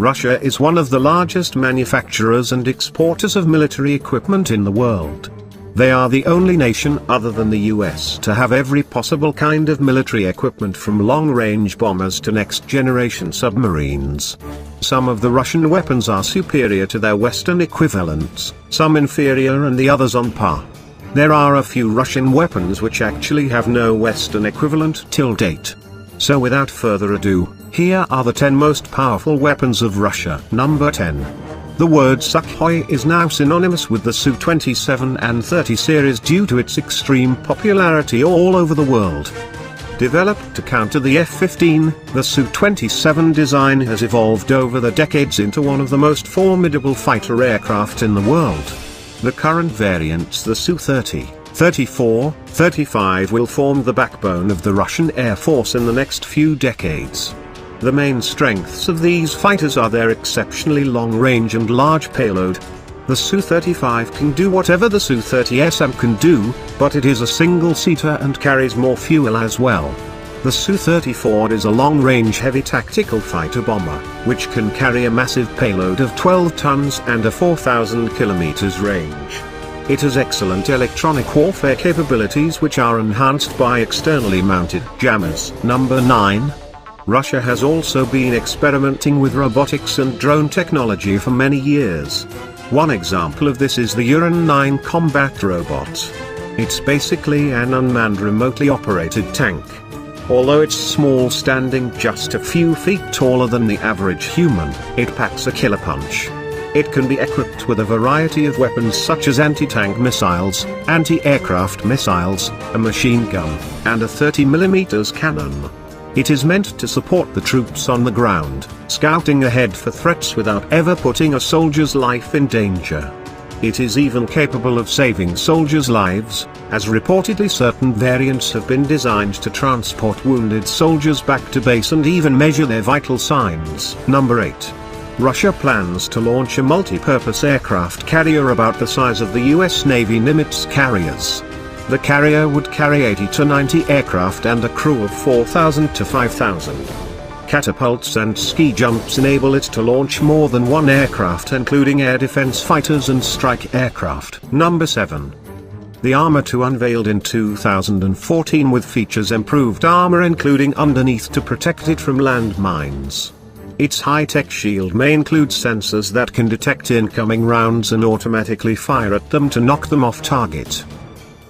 Russia is one of the largest manufacturers and exporters of military equipment in the world. They are the only nation other than the US to have every possible kind of military equipment from long-range bombers to next-generation submarines. Some of the Russian weapons are superior to their Western equivalents, some inferior and the others on par. There are a few Russian weapons which actually have no Western equivalent till date. So without further ado, here are the 10 most powerful weapons of Russia. Number 10. The word Sukhoi is now synonymous with the Su-27 and 30 series due to its extreme popularity all over the world. Developed to counter the F-15, the Su-27 design has evolved over the decades into one of the most formidable fighter aircraft in the world. The current variants, the Su-30, 34, 35 will form the backbone of the Russian Air Force in the next few decades. The main strengths of these fighters are their exceptionally long range and large payload. The Su-35 can do whatever the Su-30SM can do, but it is a single-seater and carries more fuel as well. The Su-34 is a long-range heavy tactical fighter bomber, which can carry a massive payload of 12 tons and a 4,000 kilometers range. It has excellent electronic warfare capabilities which are enhanced by externally mounted jammers. Number 9. Russia has also been experimenting with robotics and drone technology for many years. One example of this is the Uran-9 combat robot. It's basically an unmanned remotely operated tank. Although it's small, standing just a few feet taller than the average human, it packs a killer punch. It can be equipped with a variety of weapons such as anti-tank missiles, anti-aircraft missiles, a machine gun, and a 30mm cannon. It is meant to support the troops on the ground, scouting ahead for threats without ever putting a soldier's life in danger. It is even capable of saving soldiers' lives, as reportedly certain variants have been designed to transport wounded soldiers back to base and even measure their vital signs. Number 8. Russia plans to launch a multi-purpose aircraft carrier about the size of the US Navy Nimitz carriers. The carrier would carry 80 to 90 aircraft and a crew of 4,000 to 5,000. Catapults and ski jumps enable it to launch more than one aircraft, including air defense fighters and strike aircraft. Number 7. The Armor 2 unveiled in 2014 with features improved armor including underneath to protect it from landmines. Its high-tech shield may include sensors that can detect incoming rounds and automatically fire at them to knock them off target.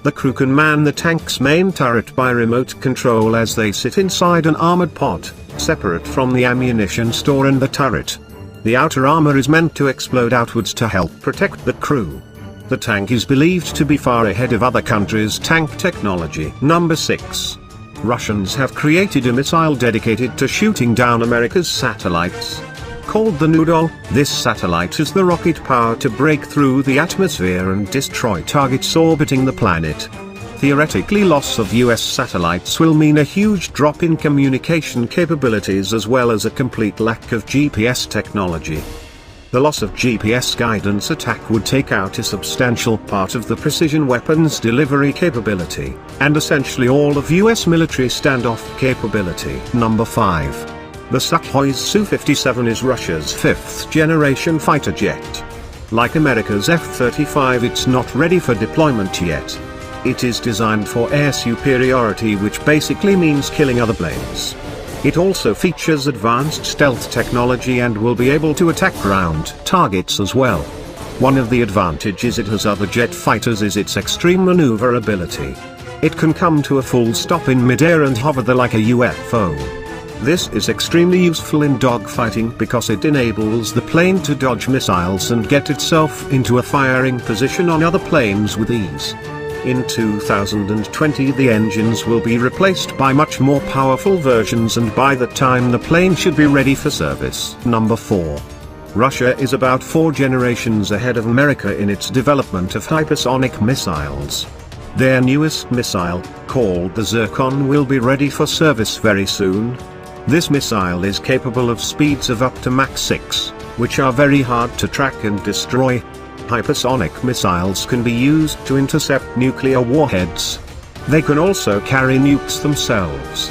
The crew can man the tank's main turret by remote control as they sit inside an armored pod, separate from the ammunition store in the turret. The outer armor is meant to explode outwards to help protect the crew. The tank is believed to be far ahead of other countries' tank technology. Number 6. Russians have created a missile dedicated to shooting down America's satellites. Called the Noodle, this satellite has the rocket power to break through the atmosphere and destroy targets orbiting the planet. Theoretically, loss of US satellites will mean a huge drop in communication capabilities as well as a complete lack of GPS technology. The loss of GPS guidance attack would take out a substantial part of the precision weapons delivery capability, and essentially all of US military standoff capability. Number 5. The Sukhoi Su-57 is Russia's 5th-generation fighter jet. Like America's F-35, it's not ready for deployment yet. It is designed for air superiority, which basically means killing other planes. It also features advanced stealth technology and will be able to attack ground targets as well. One of the advantages it has over jet fighters is its extreme maneuverability. It can come to a full stop in midair and hover there like a UFO. This is extremely useful in dogfighting because it enables the plane to dodge missiles and get itself into a firing position on other planes with ease. In 2020 the engines will be replaced by much more powerful versions, and by the time the plane should be ready for service. Number 4. Russia is about 4 generations ahead of America in its development of hypersonic missiles. Their newest missile, called the Zircon, will be ready for service very soon. This missile is capable of speeds of up to Mach 6, which are very hard to track and destroy. Hypersonic missiles can be used to intercept nuclear warheads. They can also carry nukes themselves.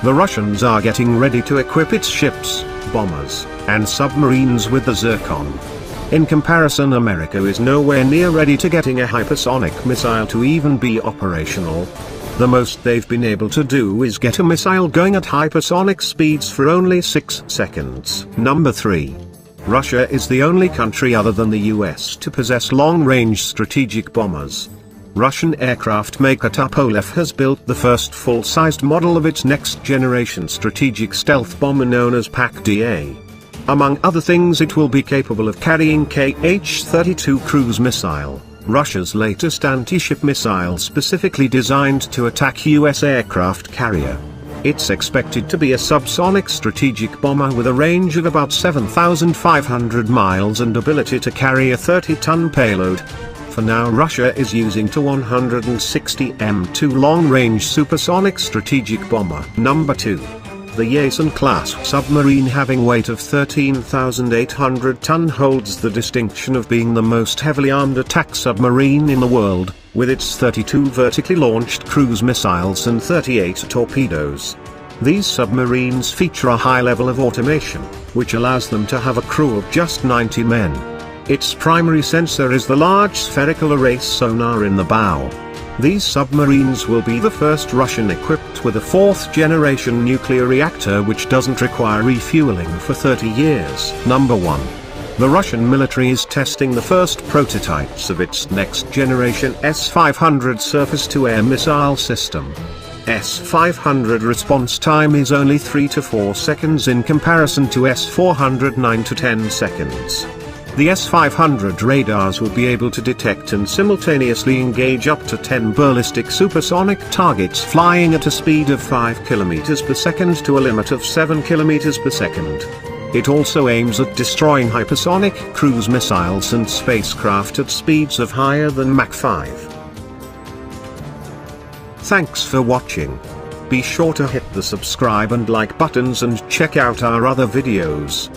The Russians are getting ready to equip its ships, bombers, and submarines with the Zircon. In comparison, America is nowhere near ready to getting a hypersonic missile to even be operational. The most they've been able to do is get a missile going at hypersonic speeds for only 6 seconds. Number 3. Russia is the only country other than the US to possess long-range strategic bombers. Russian aircraft maker Tupolev has built the first full-sized model of its next-generation strategic stealth bomber known as PAK-DA. Among other things, it will be capable of carrying Kh-32 cruise missile, Russia's latest anti-ship missile specifically designed to attack US aircraft carrier. It's expected to be a subsonic strategic bomber with a range of about 7,500 miles and ability to carry a 30-ton payload. For now, Russia is using Tu-160 M2 long-range supersonic strategic bomber. Number 2. The Yeltsin-class submarine, having weight of 13,800 ton, holds the distinction of being the most heavily armed attack submarine in the world, with its 32 vertically launched cruise missiles and 38 torpedoes. These submarines feature a high level of automation, which allows them to have a crew of just 90 men. Its primary sensor is the large spherical array sonar in the bow. These submarines will be the first Russian equipped with a 4th-generation nuclear reactor which doesn't require refueling for 30 years. Number 1. The Russian military is testing the first prototypes of its next-generation S-500 surface-to-air missile system. S-500 response time is only 3 to 4 seconds in comparison to S-400 9 to 10 seconds. The S-500 radars will be able to detect and simultaneously engage up to 10 ballistic supersonic targets flying at a speed of 5 km per second to a limit of 7 km per second. It also aims at destroying hypersonic cruise missiles and spacecraft at speeds of higher than Mach 5. Thanks for watching. Be sure to hit the subscribe and like buttons and check out our other videos.